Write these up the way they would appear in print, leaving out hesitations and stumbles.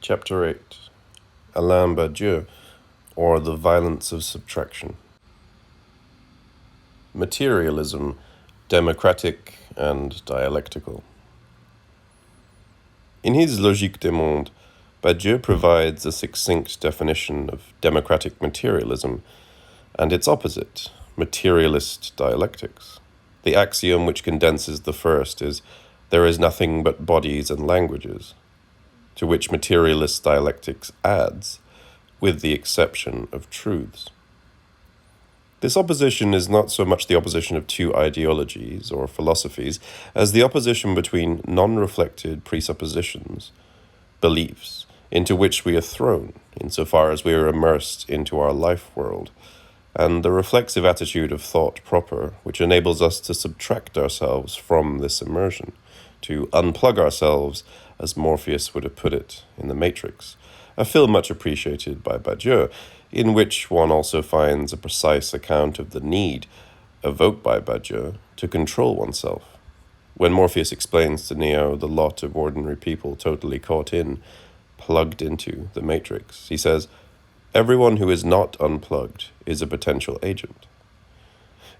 Chapter 8 Alain Badiou, or the Violence of Subtraction. Materialism, democratic and dialectical. In his Logique des Mondes, Badiou provides a succinct definition of democratic materialism and its opposite, materialist dialectics. The axiom which condenses the first is, there is nothing but bodies and languages, to which materialist dialectics adds, with the exception of truths. This opposition is not so much the opposition of two ideologies or philosophies as the opposition between non-reflected presuppositions, beliefs, into which we are thrown insofar as we are immersed into our life world, and the reflexive attitude of thought proper which enables us to subtract ourselves from this immersion, to unplug ourselves, as Morpheus would have put it in The Matrix, a film much appreciated by Badiou, in which one also finds a precise account of the need, evoked by Badiou, to control oneself. When Morpheus explains to Neo the lot of ordinary people totally caught in, plugged into the Matrix, he says, everyone who is not unplugged is a potential agent.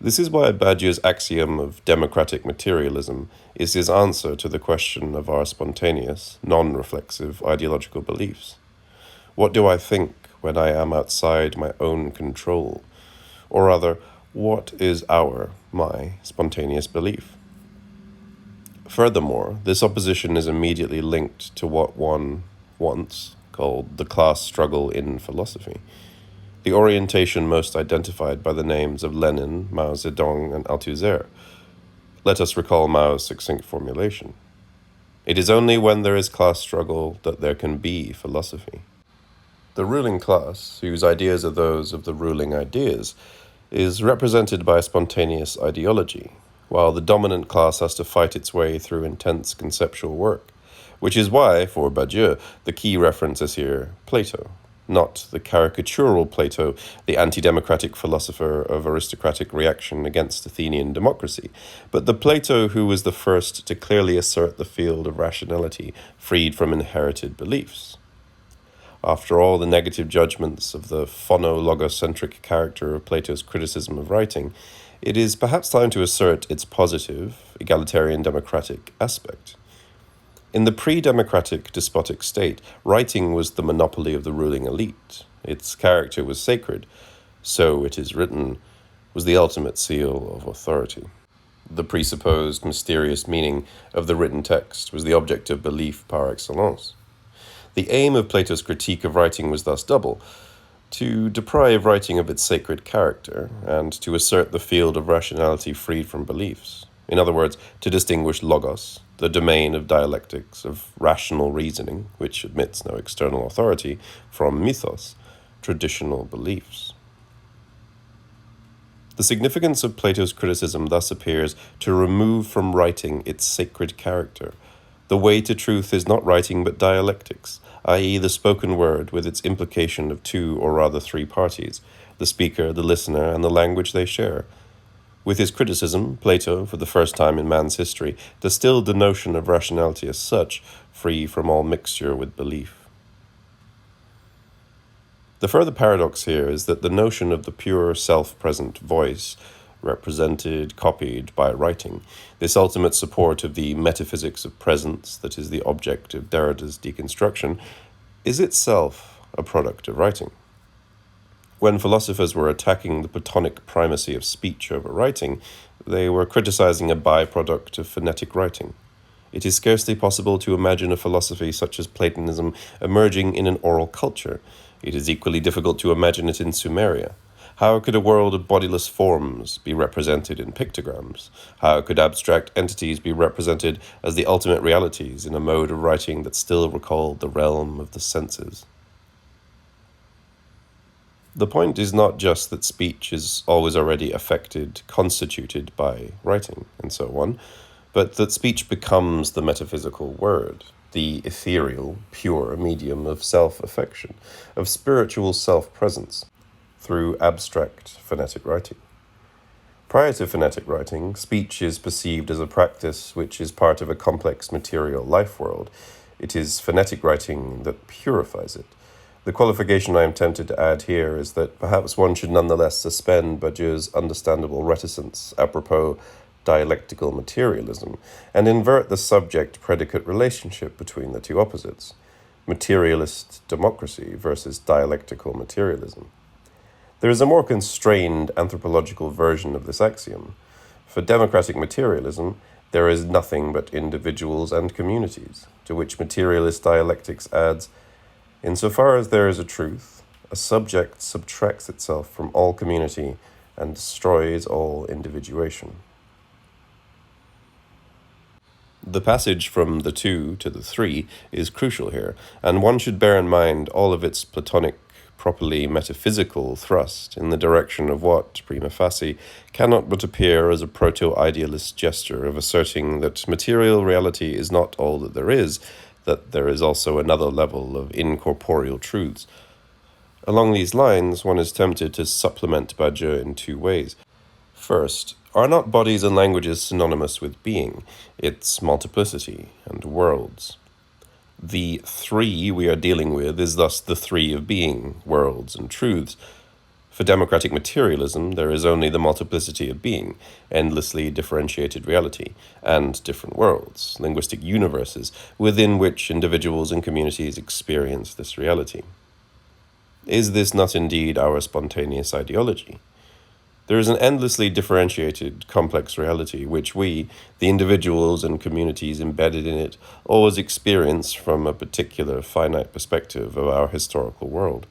This is why Badiou's axiom of democratic materialism is his answer to the question of our spontaneous, non-reflexive ideological beliefs. What do I think when I am outside my own control? Or rather, what is my spontaneous belief? Furthermore, this opposition is immediately linked to what one once called the class struggle in philosophy, the orientation most identified by the names of Lenin, Mao Zedong, and Althusser. Let us recall Mao's succinct formulation. It is only when there is class struggle that there can be philosophy. The ruling class, whose ideas are those of the ruling ideas, is represented by a spontaneous ideology, while the dominant class has to fight its way through intense conceptual work, which is why, for Badiou, the key reference is here Plato, not the caricatural Plato, the anti-democratic philosopher of aristocratic reaction against Athenian democracy, but the Plato who was the first to clearly assert the field of rationality freed from inherited beliefs. After all the negative judgments of the phonologocentric character of Plato's criticism of writing, it is perhaps time to assert its positive, egalitarian democratic aspect. In the pre-democratic despotic state, writing was the monopoly of the ruling elite. Its character was sacred. So it is written was the ultimate seal of authority. The presupposed mysterious meaning of the written text was the object of belief par excellence. The aim of Plato's critique of writing was thus double: to deprive writing of its sacred character, and to assert the field of rationality freed from beliefs. In other words, to distinguish logos, the domain of dialectics, of rational reasoning, which admits no external authority, from mythos, traditional beliefs. The significance of Plato's criticism thus appears to remove from writing its sacred character. The way to truth is not writing but dialectics, i.e. the spoken word with its implication of two or rather three parties, the speaker, the listener, and the language they share. With his criticism, Plato, for the first time in man's history, distilled the notion of rationality as such, free from all mixture with belief. The further paradox here is that the notion of the pure self-present voice, represented, copied by writing, this ultimate support of the metaphysics of presence that is the object of Derrida's deconstruction, is itself a product of writing. When philosophers were attacking the Platonic primacy of speech over writing, they were criticizing a byproduct of phonetic writing. It is scarcely possible to imagine a philosophy such as Platonism emerging in an oral culture. It is equally difficult to imagine it in Sumeria. How could a world of bodiless forms be represented in pictograms? How could abstract entities be represented as the ultimate realities in a mode of writing that still recalled the realm of the senses? The point is not just that speech is always already affected, constituted by writing, and so on, but that speech becomes the metaphysical word, the ethereal, pure medium of self-affection, of spiritual self-presence, through abstract phonetic writing. Prior to phonetic writing, speech is perceived as a practice which is part of a complex material life world. It is phonetic writing that purifies it. The qualification I am tempted to add here is that perhaps one should nonetheless suspend Badiou's understandable reticence apropos dialectical materialism and invert the subject-predicate relationship between the two opposites, materialist democracy versus dialectical materialism. There is a more constrained anthropological version of this axiom. For democratic materialism, there is nothing but individuals and communities, to which materialist dialectics adds, insofar as there is a truth, a subject subtracts itself from all community and destroys all individuation. The passage from the 2 to the 3 is crucial here, and one should bear in mind all of its Platonic, properly metaphysical thrust in the direction of what, prima facie, cannot but appear as a proto-idealist gesture of asserting that material reality is not all that there is also another level of incorporeal truths. Along these lines, one is tempted to supplement Badiou in two ways. First, are not bodies and languages synonymous with being, its multiplicity and worlds? The 3 we are dealing with is thus the 3 of being, worlds, and truths. For democratic materialism, there is only the multiplicity of being, endlessly differentiated reality, and different worlds, linguistic universes, within which individuals and communities experience this reality. Is this not indeed our spontaneous ideology? There is an endlessly differentiated, complex reality which we, the individuals and communities embedded in it, always experience from a particular finite perspective of our historical world.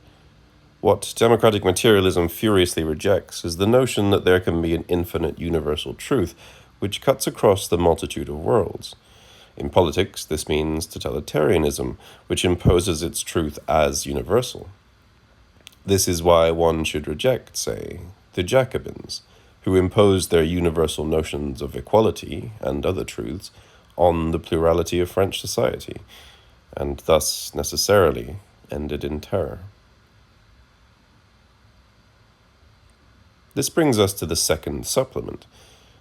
What democratic materialism furiously rejects is the notion that there can be an infinite universal truth which cuts across the multitude of worlds. In politics, this means totalitarianism, which imposes its truth as universal. This is why one should reject, say, the Jacobins, who imposed their universal notions of equality and other truths on the plurality of French society, and thus necessarily ended in terror. This brings us to the second supplement.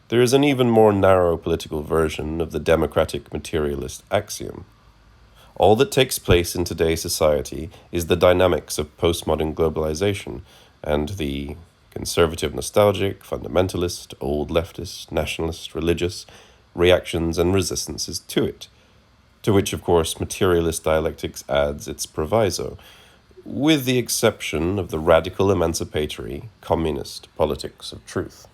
There is an even more narrow political version of the democratic materialist axiom. All that takes place in today's society is the dynamics of postmodern globalization and the conservative, nostalgic, fundamentalist, old leftist, nationalist, religious reactions and resistances to it, to which, of course, materialist dialectics adds its proviso, with the exception of the radical emancipatory communist politics of truth.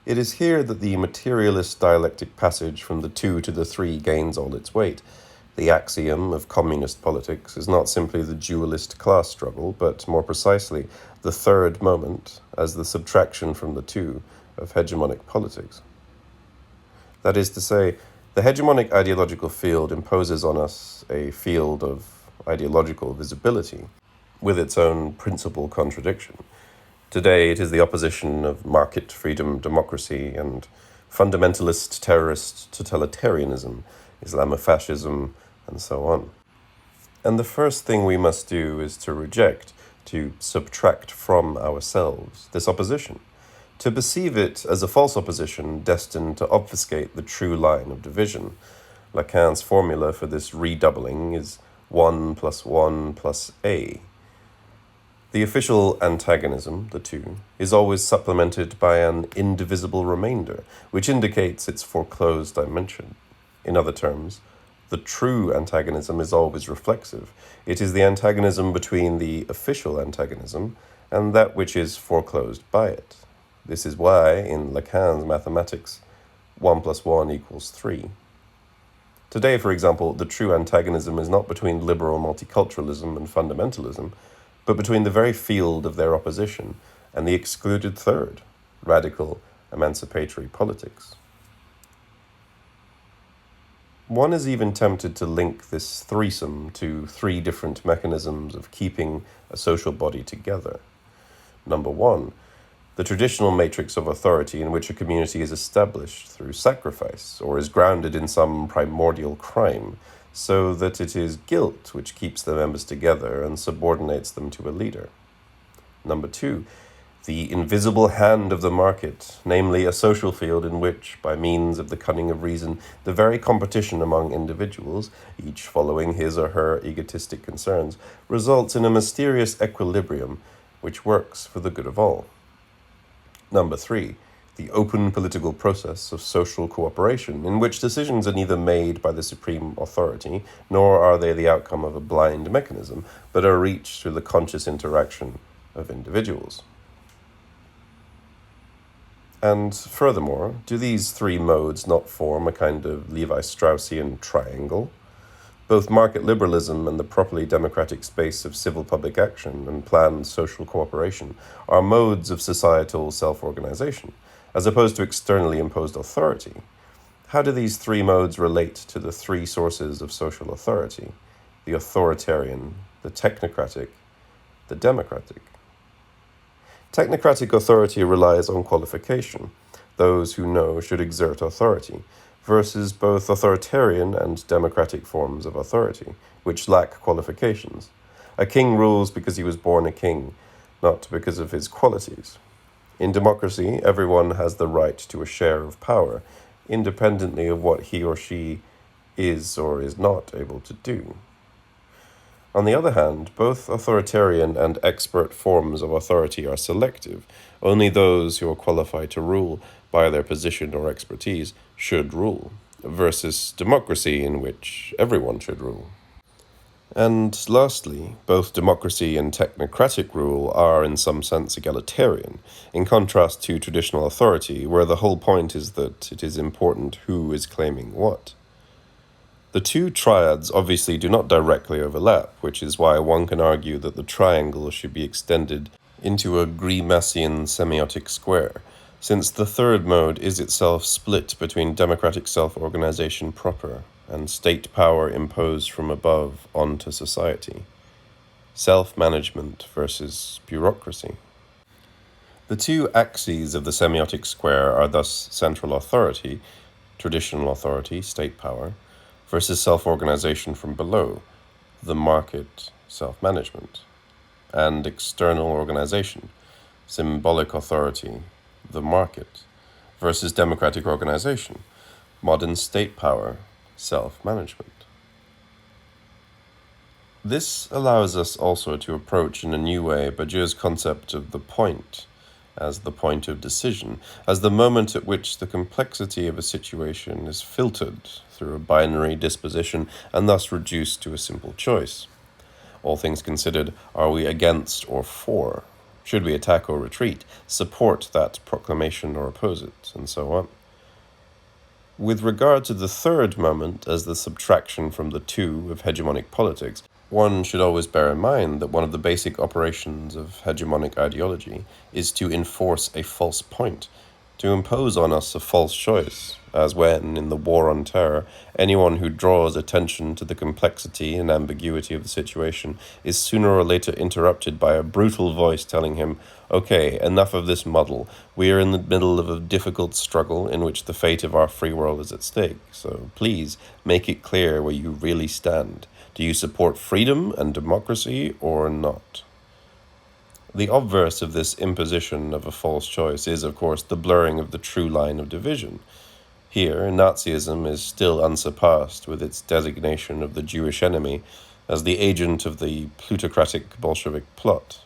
It is here that the materialist dialectic passage from the 2 to the 3 gains all its weight. The axiom of communist politics is not simply the dualist class struggle, but more precisely the third moment as the subtraction from the 2 of hegemonic politics. That is to say, the hegemonic ideological field imposes on us a field of ideological visibility with its own principal contradiction. Today it is the opposition of market freedom democracy and fundamentalist terrorist totalitarianism, Islamofascism, and so on. And the first thing we must do is to reject, to subtract from ourselves this opposition, to perceive it as a false opposition destined to obfuscate the true line of division. Lacan's formula for this redoubling is 1 + 1 + A. The official antagonism, the 2, is always supplemented by an indivisible remainder, which indicates its foreclosed dimension. In other terms, the true antagonism is always reflexive. It is the antagonism between the official antagonism and that which is foreclosed by it. This is why, in Lacan's mathematics, 1 + 1 = 3. Today, for example, the true antagonism is not between liberal multiculturalism and fundamentalism, but between the very field of their opposition and the excluded third, radical emancipatory politics. One is even tempted to link this threesome to 3 different mechanisms of keeping a social body together. Number 1, the traditional matrix of authority in which a community is established through sacrifice or is grounded in some primordial crime, so that it is guilt which keeps the members together and subordinates them to a leader. Number 2, the invisible hand of the market, namely a social field in which, by means of the cunning of reason, the very competition among individuals, each following his or her egotistic concerns, results in a mysterious equilibrium which works for the good of all. Number 3, the open political process of social cooperation, in which decisions are neither made by the supreme authority, nor are they the outcome of a blind mechanism, but are reached through the conscious interaction of individuals. And furthermore, do these three modes not form a kind of Lévi-Straussian triangle? Both market liberalism and the properly democratic space of civil public action and planned social cooperation are modes of societal self-organization, as opposed to externally imposed authority. How do these three modes relate to the three sources of social authority: the authoritarian, the technocratic, the democratic? Technocratic authority relies on qualification. Those who know should exert authority, versus both authoritarian and democratic forms of authority, which lack qualifications. A king rules because he was born a king, not because of his qualities. In democracy, everyone has the right to a share of power, independently of what he or she is or is not able to do. On the other hand, both authoritarian and expert forms of authority are selective. Only those who are qualified to rule by their position or expertise should rule, versus democracy, in which everyone should rule. And lastly, both democracy and technocratic rule are in some sense egalitarian, in contrast to traditional authority, where the whole point is that it is important who is claiming what. The two triads obviously do not directly overlap, which is why one can argue that the triangle should be extended into a Greimasian semiotic square, since the third mode is itself split between democratic self-organization proper and state power imposed from above onto society, self-management versus bureaucracy. The two axes of the semiotic square are thus central authority, traditional authority, state power, versus self-organization from below, the market, self-management, and external organization, symbolic authority, the market, versus democratic organization, modern state power, self-management. This allows us also to approach in a new way Badiou's concept of the point, as the point of decision, as the moment at which the complexity of a situation is filtered through a binary disposition and thus reduced to a simple choice. All things considered, are we against or for? Should we attack or retreat? Support that proclamation or oppose it? And so on. With regard to the third moment as the subtraction from the two of hegemonic politics, one should always bear in mind that one of the basic operations of hegemonic ideology is to enforce a false point, to impose on us a false choice, as when, in the War on Terror, anyone who draws attention to the complexity and ambiguity of the situation is sooner or later interrupted by a brutal voice telling him, "Okay, enough of this muddle. We are in the middle of a difficult struggle in which the fate of our free world is at stake, so please make it clear where you really stand. Do you support freedom and democracy or not?" The obverse of this imposition of a false choice is, of course, the blurring of the true line of division. Here, Nazism is still unsurpassed with its designation of the Jewish enemy as the agent of the plutocratic Bolshevik plot.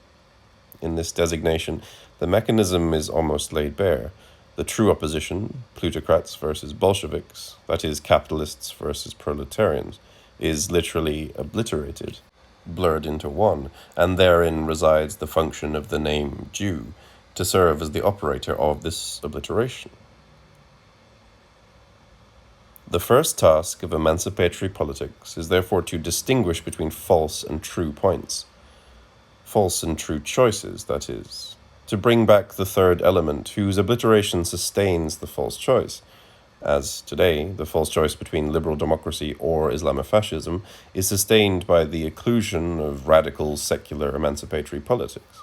In this designation, the mechanism is almost laid bare. The true opposition, plutocrats versus Bolsheviks, that is, capitalists versus proletarians, is literally obliterated, blurred into one, and therein resides the function of the name Jew, to serve as the operator of this obliteration. The first task of emancipatory politics is therefore to distinguish between false and true points, false and true choices, that is, to bring back the third element whose obliteration sustains the false choice, as today the false choice between liberal democracy or Islamofascism is sustained by the occlusion of radical secular emancipatory politics.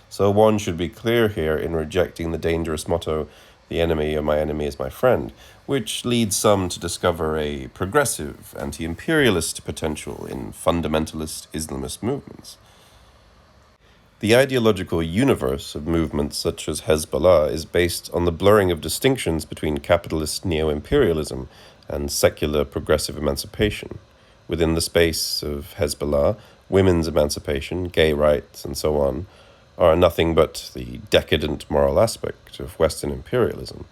So one should be clear here in rejecting the dangerous motto, "The enemy of my enemy is my friend," which leads some to discover a progressive, anti-imperialist potential in fundamentalist Islamist movements. The ideological universe of movements such as Hezbollah is based on the blurring of distinctions between capitalist neo-imperialism and secular progressive emancipation. Within the space of Hezbollah, women's emancipation, gay rights, and so on, are nothing but the decadent moral aspect of Western imperialism.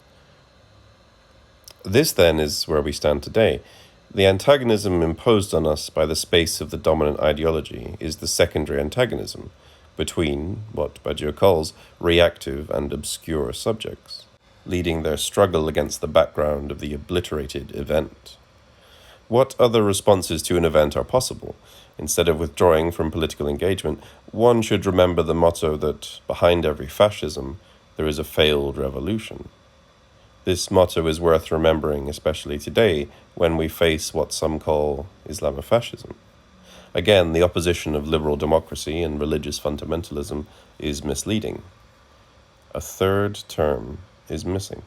This, then, is where we stand today. The antagonism imposed on us by the space of the dominant ideology is the secondary antagonism between what Badiou calls reactive and obscure subjects, leading their struggle against the background of the obliterated event. What other responses to an event are possible? Instead of withdrawing from political engagement, one should remember the motto that behind every fascism, there is a failed revolution. This motto is worth remembering, especially today, when we face what some call Islamofascism. Again, the opposition of liberal democracy and religious fundamentalism is misleading. A third term is missing.